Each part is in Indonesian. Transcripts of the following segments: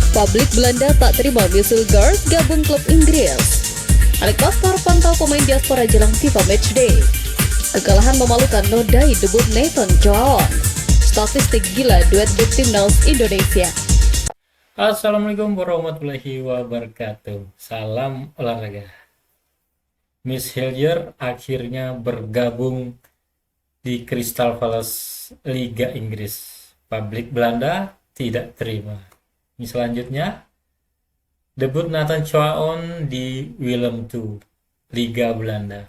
Publik Belanda tak terima Missile Girls gabung klub Inggris. Alex Pastor pantau pemain diaspora jelang FIFA Matchday. Kekalahan memalukan nodai debut Nathan John. Statistik gila duet big timnas Indonesia. Assalamualaikum warahmatullahi wabarakatuh. Salam olahraga. Miss Hillier akhirnya bergabung di Crystal Palace Liga Inggris. Publik Belanda tidak terima. Ini selanjutnya, debut Nathan Choaon di Willem II, Liga Belanda.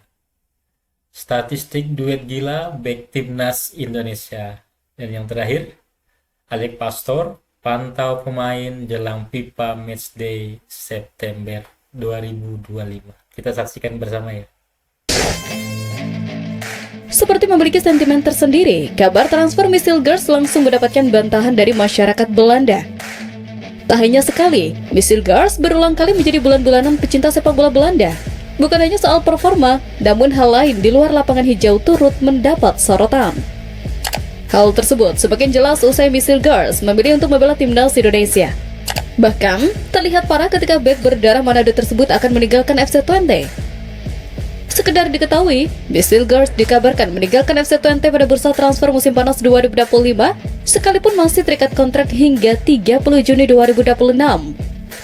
Statistik duet gila back timnas Indonesia. Dan yang terakhir, Alex Pastor pantau pemain jelang FIFA Matchday September 2025. Kita saksikan bersama ya. Seperti memiliki sentimen tersendiri, kabar transfer Missile Girls langsung mendapatkan bantahan dari masyarakat Belanda. Tak hanya sekali, Missile Girls berulang kali menjadi bulan-bulanan pecinta sepak bola Belanda. Bukan hanya soal performa, namun hal lain di luar lapangan hijau turut mendapat sorotan. Hal tersebut semakin jelas usai Missile Girls memilih untuk membela timnas Indonesia. Bahkan, terlihat parah ketika bek berdarah Manado tersebut akan meninggalkan FC Twente. Sekedar diketahui, Missile Girls dikabarkan meninggalkan FC Twente pada bursa transfer musim panas 2025, sekalipun masih terikat kontrak hingga 30 Juni 2026.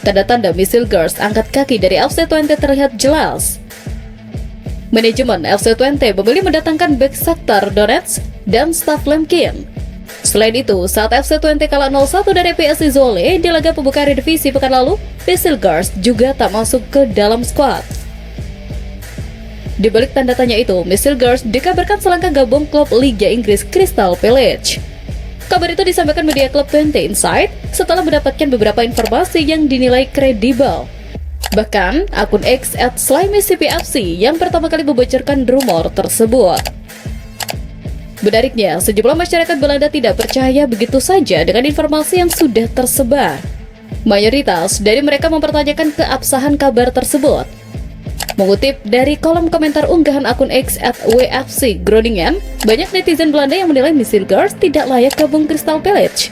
Tanda-tanda Missile Girls angkat kaki dari FC Twente terlihat jelas. Manajemen FC Twente memilih mendatangkan bek Shakhtar Donetsk dan Stav Lemkin. Selain itu, saat FC Twente kalah 0-1 dari PSI Zwolle di laga pembuka redivisi pekan lalu, Missile Girls juga tak masuk ke dalam skuad. Di balik tanda tanya itu, Missile Girls dikabarkan selangkah gabung klub Liga Inggris Crystal Palace. Kabar itu disampaikan media klub Twente Insight setelah mendapatkan beberapa informasi yang dinilai kredibel. Bahkan, akun X @SlimyCPFC yang pertama kali membocorkan rumor tersebut. Menariknya, sejumlah masyarakat Belanda tidak percaya begitu saja dengan informasi yang sudah tersebar. Mayoritas dari mereka mempertanyakan keabsahan kabar tersebut. Mengutip dari kolom komentar unggahan akun X @WFC Groningen, banyak netizen Belanda yang menilai Missile Girls tidak layak gabung Crystal Palace.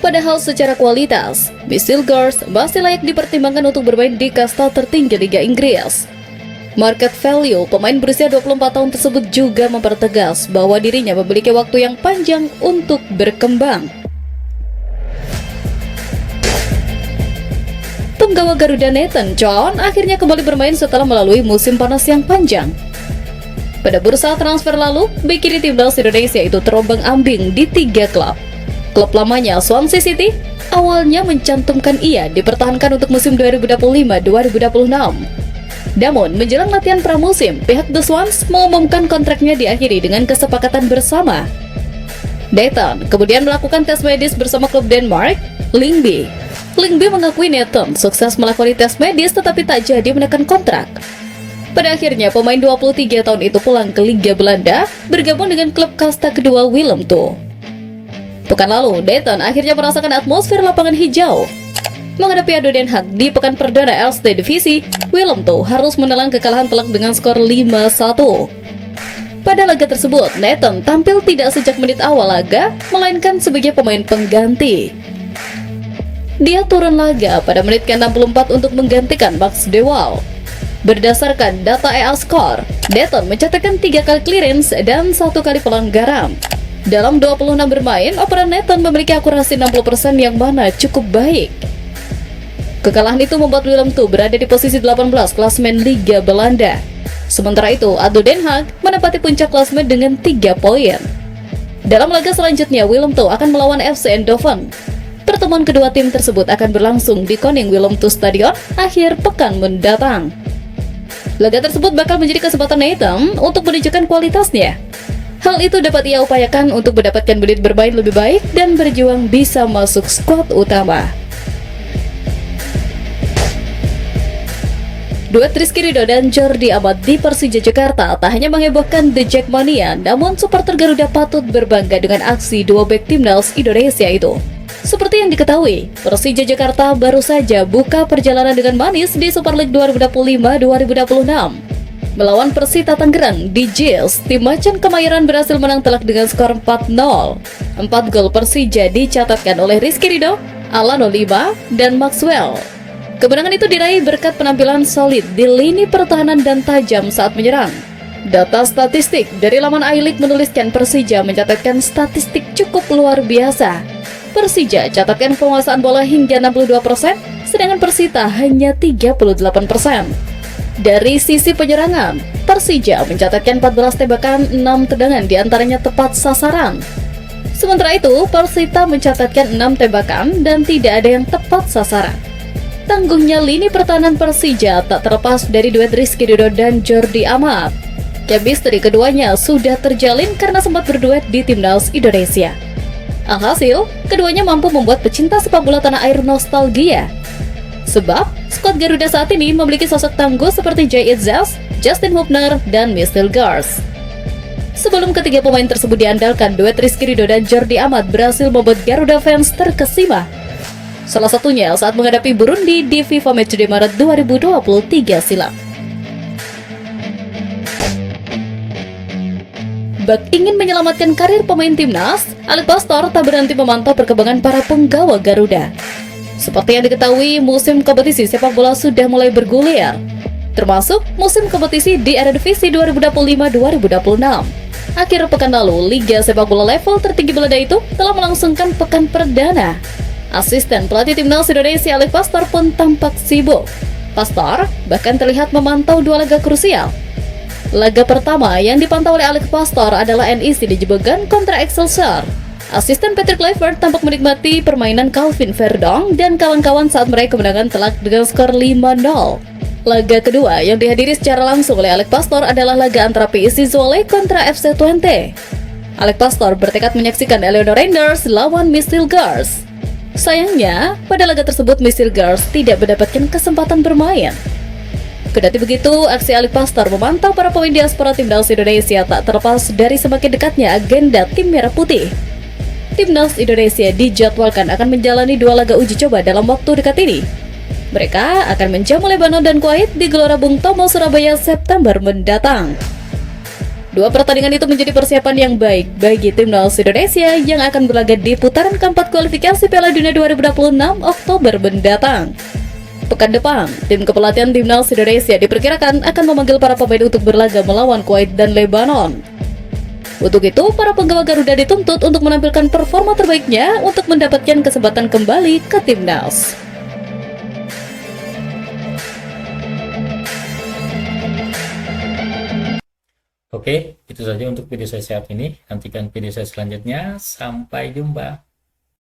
Padahal secara kualitas, Missile Girls masih layak dipertimbangkan untuk bermain di kasta tertinggi Liga Inggris. Market value pemain berusia 24 tahun tersebut juga mempertegas bahwa dirinya memiliki waktu yang panjang untuk berkembang. Penggawa Garuda Nathan Choaon akhirnya kembali bermain setelah melalui musim panas yang panjang. Pada bursa transfer lalu, bek kiri timnas Indonesia itu terombang-ambing di 3 klub. Klub lamanya Swansea City awalnya mencantumkan ia dipertahankan untuk musim 2025-2026. Namun, menjelang latihan pramusim, pihak The Swans mengumumkan kontraknya diakhiri dengan kesepakatan bersama. Nathan kemudian melakukan tes medis bersama klub Denmark, Lyngby. Lyngby mengakui Nathan sukses melakoni tes medis tetapi tak jadi menekan kontrak. Pada akhirnya, pemain 23 tahun itu pulang ke Liga Belanda, bergabung dengan klub kasta kedua Willem II. Pekan lalu, Nathan akhirnya merasakan atmosfer lapangan hijau. Menghadapi Ado Den Haag di pekan perdana Eerste Divisi, Willem II harus menelan kekalahan telak dengan skor 5-1. Pada laga tersebut, Nathan tampil tidak sejak menit awal laga, melainkan sebagai pemain pengganti. Dia turun laga pada menit ke-64 untuk menggantikan Max de Waal. Berdasarkan data EA Score, Nathan mencatatkan 3 kali clearance dan 1 kali pelanggaran. Dalam 26 bermain, operan Nathan memiliki akurasi 60% yang mana cukup baik. Kekalahan itu membuat Willem II berada di posisi 18 klasemen Liga Belanda. Sementara itu, Ado Den Haag menempati puncak klasemen dengan 3 poin. Dalam laga selanjutnya, Willem II akan melawan FC Eindhoven. Pertemuan kedua tim tersebut akan berlangsung di Koning Willem II Stadion akhir pekan mendatang. Laga tersebut bakal menjadi kesempatan Nathan untuk menunjukkan kualitasnya. Hal itu dapat ia upayakan untuk mendapatkan menit bermain lebih baik dan berjuang bisa masuk skuad utama. Duet Rizky Ridho dan Jordi Amat di Persija Jakarta tak hanya menghebohkan The Jackmania, namun supporter Garuda patut berbangga dengan aksi dua bek timnas Indonesia itu. Seperti yang diketahui, Persija Jakarta baru saja buka perjalanan dengan manis di Super League 2025-2026. Melawan Persita Tangerang di JIS, tim Macan Kemayoran berhasil menang telak dengan skor 4-0. 4 gol Persija dicatatkan oleh Rizky Ridho, Alan Oliva, dan Maxwell. Kemenangan itu diraih berkat penampilan solid di lini pertahanan dan tajam saat menyerang. Data statistik dari laman iLeague menuliskan Persija mencatatkan statistik cukup luar biasa. Persija catatkan penguasaan bola hingga 62%, sedangkan Persita hanya 38%. Dari sisi penyerangan, Persija mencatatkan 14 tembakan, 6 tendangan diantaranya tepat sasaran. Sementara itu, Persita mencatatkan 6 tembakan dan tidak ada yang tepat sasaran. Tangguhnya lini pertahanan Persija tak terlepas dari duet Rizky Ridho dan Jordi Amat. Chemistry keduanya sudah terjalin karena sempat berduet di Timnas Indonesia. Alhasil, keduanya mampu membuat pecinta sepak bola tanah air nostalgia. Sebab, skuad Garuda saat ini memiliki sosok tangguh seperti Jay Itzels, Justin Hubner, dan Mistil Gars. Sebelum ketiga pemain tersebut diandalkan, duet Rizky Ridho dan Jordi Amat berhasil membuat Garuda fans terkesima. Salah satunya saat menghadapi Burundi di FIFA Matchday Maret 2023 silam. Bak ingin menyelamatkan karir pemain timnas, Alec Pastor tak berhenti memantau perkembangan para penggawa Garuda. Seperti yang diketahui, musim kompetisi sepak bola sudah mulai bergulir, termasuk musim kompetisi di Eredivisie 2025-2026. Akhir pekan lalu, Liga Sepak Bola level tertinggi Belanda itu telah melangsungkan pekan perdana. Asisten pelatih Timnas Indonesia Alec Pastor pun tampak sibuk. Pastor bahkan terlihat memantau dua laga krusial. Laga pertama yang dipantau oleh Alec Pastor adalah NEC di Jebogan kontra Excelsior. Asisten Patrick Kluivert tampak menikmati permainan Calvin Verdong dan kawan-kawan saat meraih kemenangan telak dengan skor 5-0. Laga kedua yang dihadiri secara langsung oleh Alec Pastor adalah laga antara PSC Zwolle kontra FC Twente. Alec Pastor bertekad menyaksikan Eleanor Rangers lawan Mistil Gars. Sayangnya, pada laga tersebut Mistil Gars tidak mendapatkan kesempatan bermain. Kendati begitu, aksi Alec Pastor memantau para pemain diaspora Timnas Indonesia tak terlepas dari semakin dekatnya agenda tim Merah Putih. Timnas Indonesia dijadwalkan akan menjalani dua laga uji coba dalam waktu dekat ini. Mereka akan menjamu Lebanon dan Kuwait di Gelora Bung Tomo, Surabaya, September mendatang. Dua pertandingan itu menjadi persiapan yang baik bagi Timnas Indonesia yang akan berlaga di putaran keempat kualifikasi Piala Dunia 2026 Oktober mendatang. Pekan depan, tim kepelatihan Timnas Indonesia diperkirakan akan memanggil para pemain untuk berlaga melawan Kuwait dan Lebanon. Untuk itu, para penggawa Garuda dituntut untuk menampilkan performa terbaiknya untuk mendapatkan kesempatan kembali ke Timnas. Oke, itu saja untuk video saya saat ini. Nantikan video saya selanjutnya. Sampai jumpa.